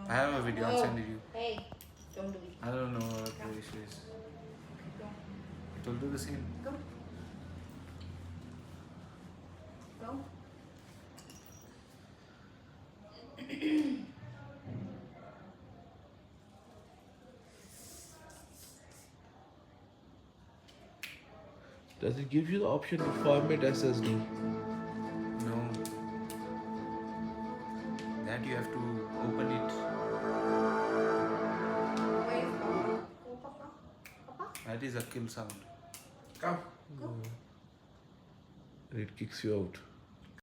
I have a video. I'll send it you. Hey, don't do it. I don't know what the issue is. Go. It will do the same. Go. Go. Does it give you the option to format SSD? No. That you have to open it. Where is Papa? Go, Papa. Papa. That is a kill sound. Go. And it kicks you out.